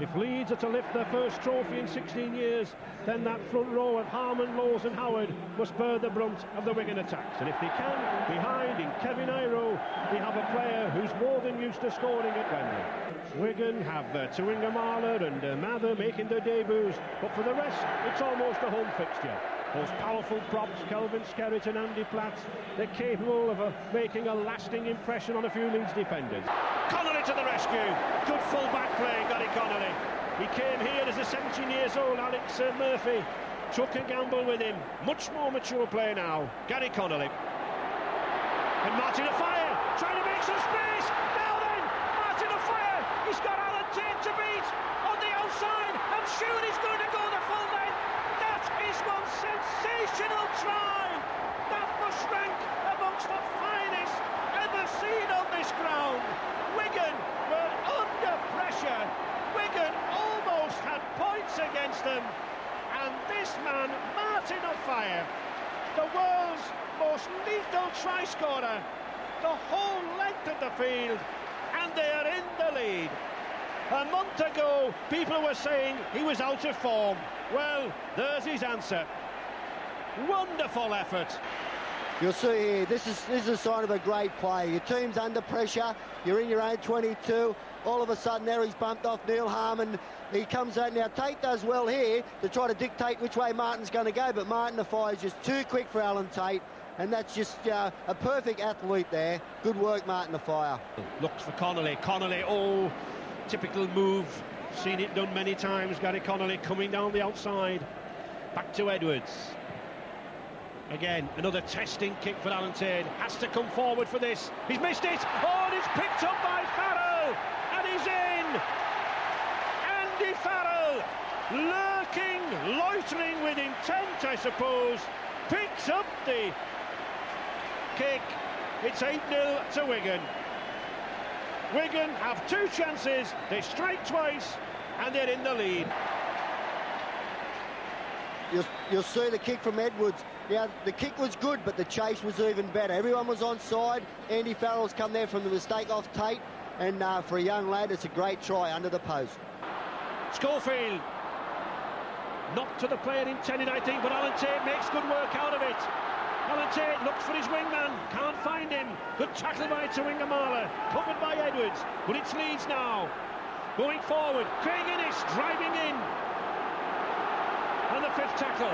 If Leeds are to lift their first trophy in 16 years, then that front row of Harmon, Lowes and Howard must bear the brunt of the Wigan attacks. And if they can, behind in Kevin Iro, they have a player who's more than used to scoring at Wembley. Wigan have Tuingamala and Mather making their debuts, but for the rest, it's almost a home fixture. Those powerful props, Kelvin Skerritt and Andy Platt, they're capable of making a lasting impression on a few Leeds defenders. Connolly to the rescue. Good full-back play, Gary Connolly. He came here as a 17 years old Alex Murphy took a gamble with him. Much more mature play now. Gary Connolly. And Martin Offiah trying to make some space. Now then, Martin Offiah. He's got Alan Tate to beat on the outside. I'm sure he's going to go the full length. That is one sensational try. That must rank amongst the finest ever seen on this ground. Wigan were under pressure. Wigan almost had points against them. And this man, Martin Offiah, the world's most lethal try scorer, the whole length of the field, and they are in the lead. A month ago, people were saying he was out of form. Well, there's his answer. Wonderful effort. You'll see here, this is a sign of a great play. Your team's under pressure, you're in your own 22, all of a sudden there he's bumped off Neil Harmon. He comes out now. Tate does well here to try to dictate which way Martin's going to go, but Martin Offiah is just too quick for Alan Tate, and that's just a perfect athlete there. Good work, Martin Offiah. Looks for Connolly. Connolly, oh, typical move. Seen it done many times. Gary Connolly coming down the outside. Back to Edwards. Again, another testing kick for Alan Tate. Has to come forward for this. He's missed it. Oh, and it's picked up by Farrell. And he's in. Andy Farrell, lurking, loitering with intent, I suppose, picks up the kick. It's 8-0 to Wigan. Wigan have two chances. They strike twice, and they're in the lead. You'll see the kick from Edwards. Now, the kick was good, but the chase was even better. Everyone was onside. Andy Farrell's come there from the mistake off Tate, and for a young lad, it's a great try under the post. Schofield, not to the player intended, I think, but Alan Tate makes good work out of it. Alan Tate looks for his wingman, can't find him. Good tackle by Tuingamala, covered by Edwards, but it's Leeds now. Going forward, Craig Innes driving in. And the fifth tackle.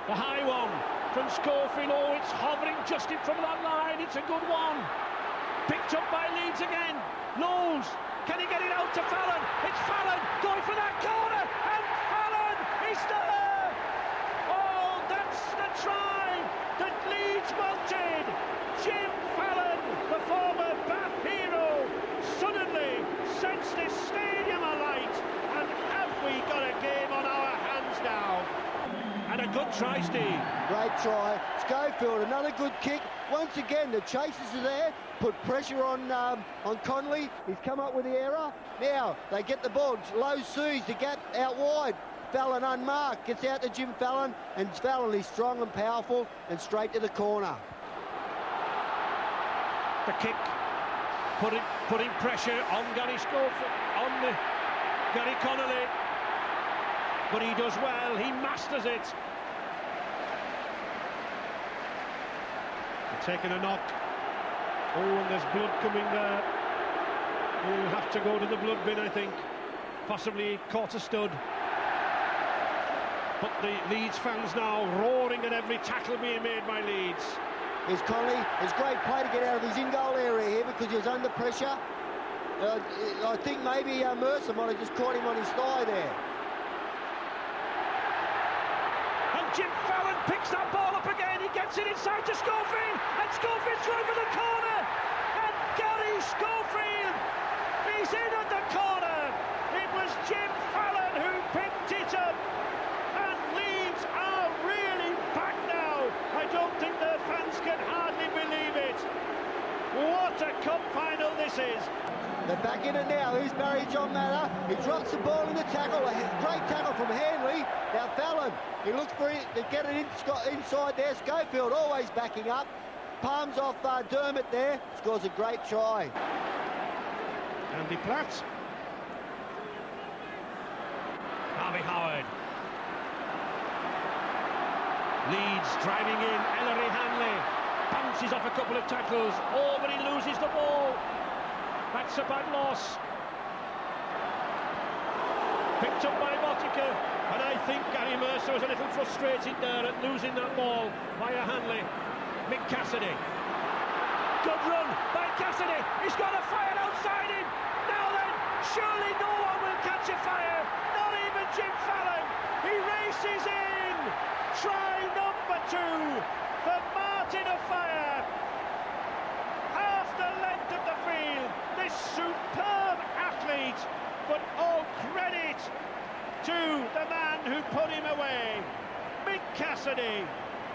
The high one from Schofield. Oh, it's hovering just in front of that line. It's a good one. Picked up by Leeds again. Knowles, can he get it out to Fallon? It's Fallon going for that corner, and Fallon is there. Oh, that's the try that Leeds wanted. Jim Fallon, the former Bath hero, suddenly sets this stadium alight. And have we got a game on our hands now? And a good try, Steve. Great try. Schofield, another good kick. Once again, the chasers are there. Put pressure on Connolly. He's come up with the error. Now, they get the ball. Low sees the gap out wide. Fallon unmarked. Gets out to Jim Fallon. And Fallon is strong and powerful and straight to the corner. The kick. Putting pressure on Gary Schofield. On the Gary Connolly. But he does well, he masters it. They're taking a knock. Oh, and there's blood coming there. He'll have to go to the blood bin, I think. Possibly caught a stud. But the Leeds fans now roaring at every tackle being made by Leeds. Here's Connolly. It's great play to get out of his in-goal area here because he was under pressure. I think maybe Mercer might have just caught him on his thigh there. Jim Fallon picks that ball up again. He gets it inside to Schofield, and Schofield's right for the corner. And Gary Schofield, he's in at the corner. It was Jim Fallon who picked it up, and Leeds are really back now. I don't think their fans can hardly believe it. What a cup final this is. They're back in it now. Here's Barry John Mather. He drops the ball in the tackle. A great tackle from Hanley. Now Fallon, he looks for it to get it inside there. Schofield always backing up. Palms off Dermott there. Scores a great try. Wembley Platz. Harvey Howard. Leeds driving in, Ellery Hanley bounces off a couple of tackles. Oh, but he loses the ball. That's a bad loss. Picked up by Botica, and I think Gary Mercer was a little frustrated there at losing that ball via Hanley. Mick Cassidy. Good run by Cassidy. He's got a fire outside him. Now then, surely no one will catch a fire. Not even Jim Fallon. He races in. Try number 2 for Martin Offiah. Half the length of the field. This superb athlete, but all credit to the man who put him away. Mick Cassidy,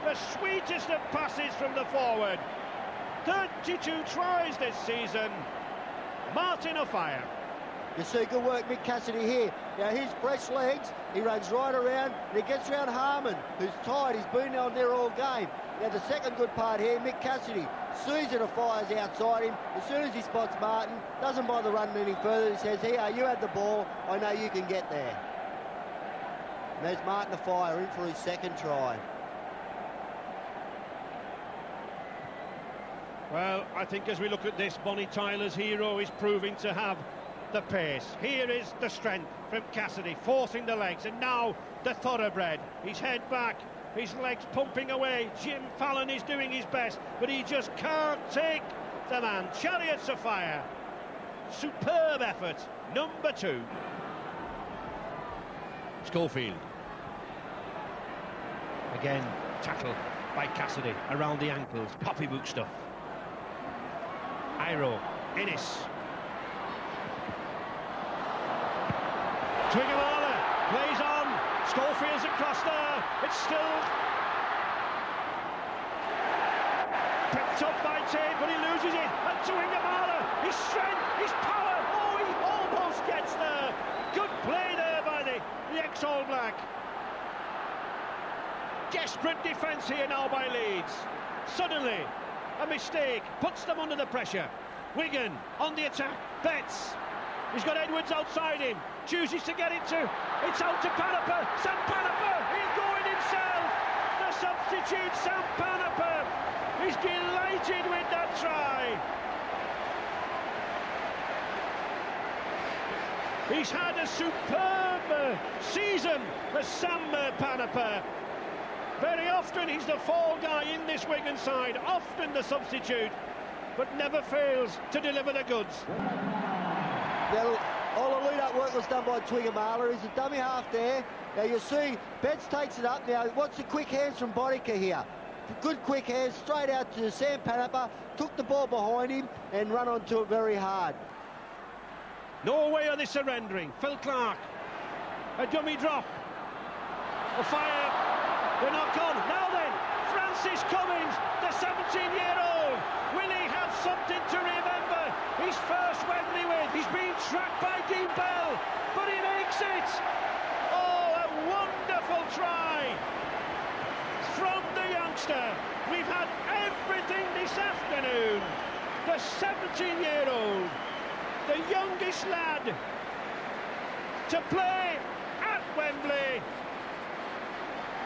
the sweetest of passes from the forward. 32 tries this season. Martin Offiah. You see good work, Mick Cassidy here. Now his fresh legs, he runs right around and he gets around Harmon, who's tired. He's been on there all game. Now the second good part here, Mick Cassidy sees that Offiah's outside him. As soon as he spots Martin, doesn't bother running any further. He says, here, you have the ball. I know you can get there. And there's Martin Offiah in for his second try. Well, I think as we look at this, Bonnie Tyler's hero is proving to have the pace. Here is the strength from Cassidy, forcing the legs, and now the thoroughbred. His head back, his legs pumping away. Jim Fallon is doing his best, but he just can't take the man. Chariots of Fire. Superb effort. Number 2. Schofield. Again, tackle by Cassidy around the ankles. Poppybook stuff. Iro. Innes. Twiggamala plays on. Schofield's across there. It's still picked up by Tate, but he loses it. And Twiggamala, his strength, his power. Oh, he almost gets there. Good play there by the ex-All Black. Desperate defence here now by Leeds. Suddenly, a mistake puts them under the pressure. Wigan on the attack. Betts. He's got Edwards outside him. Chooses to get it to. It's out to Panapa. Sam Panapa. He'll go in himself. The substitute, Sam Panapa. He's delighted with that try. He's had a superb season for Sam Panapa. Very often he's the fall guy in this Wigan side, often the substitute, but never fails to deliver the goods. Now, all the lead-up work was done by Twiggamala. He's a dummy half there. Now you see, Betts takes it up. Now, what's the quick hands from Botica here? Good quick hands, straight out to Sam Panapa, took the ball behind him and run onto it very hard. No way are they surrendering. Phil Clark, a dummy drop. A fire. They're not gone. Now then, Francis Cummins, the 17-year-old. Will he have something to remember his first Wembley with? He's being tracked by Dean Bell, but he makes it. Oh, a wonderful try from the youngster. We've had everything this afternoon. The 17-year-old, the youngest lad to play at Wembley.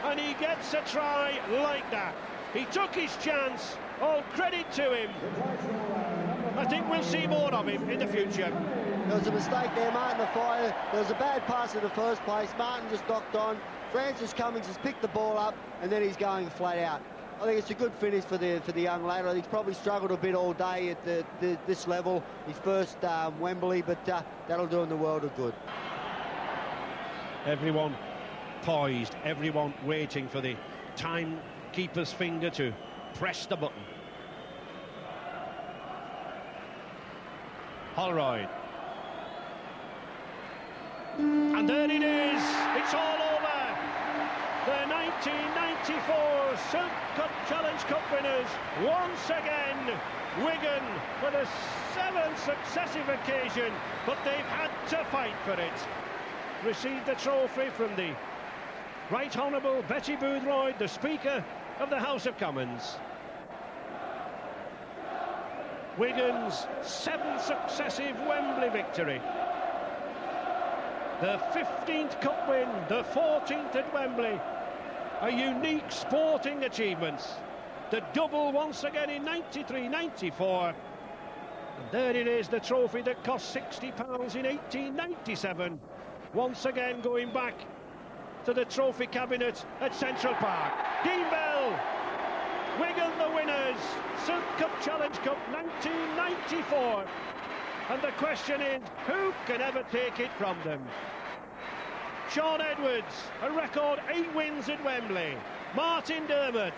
And he gets a try like that. He took his chance. All credit to him. I think we'll see more of him in the future. There was a mistake there, Martin Offiah. There was a bad pass in the first place. Martin just knocked on. Francis Cummins has picked the ball up, and then he's going flat out. I think it's a good finish for the young lad. I think he's probably struggled a bit all day at this level. His first Wembley, but that'll do him the world of good. Everyone poised, everyone waiting for the timekeeper's finger to press the button. Holroyd. And there it is, it's all over. The 1994 Silk Cup Challenge Cup winners, once again, Wigan, for the 7th successive occasion, but they've had to fight for it. Received the trophy from the Right Honourable Betty Boothroyd, the Speaker of the House of Commons. Wigan's 7th successive Wembley victory. The 15th cup win, the 14th at Wembley. A unique sporting achievement. The double once again in 93-94. And there it is, the trophy that cost £60 in 1897. Once again going back to the trophy cabinet at Central Park. Dean Bell, Wigan the winners, Silk Cup Challenge Cup 1994. And the question is, who can ever take it from them? Sean Edwards, a record 8 wins at Wembley. Martin Dermott.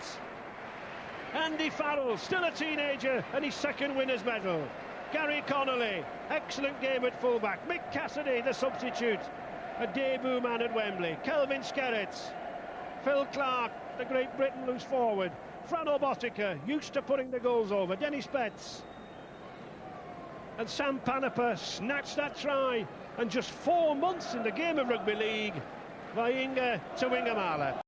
Andy Farrell, still a teenager, and his 2nd winner's medal. Gary Connolly, excellent game at fullback. Mick Cassidy, the substitute, a debut man at Wembley. Kelvin Skerrett, Phil Clark, the Great Britain loose forward. Fran Obotica, used to putting the goals over. Dennis Betts. And Sam Panapa snatched that try. And just 4 months in the game of rugby league, Vainga to Wingamala.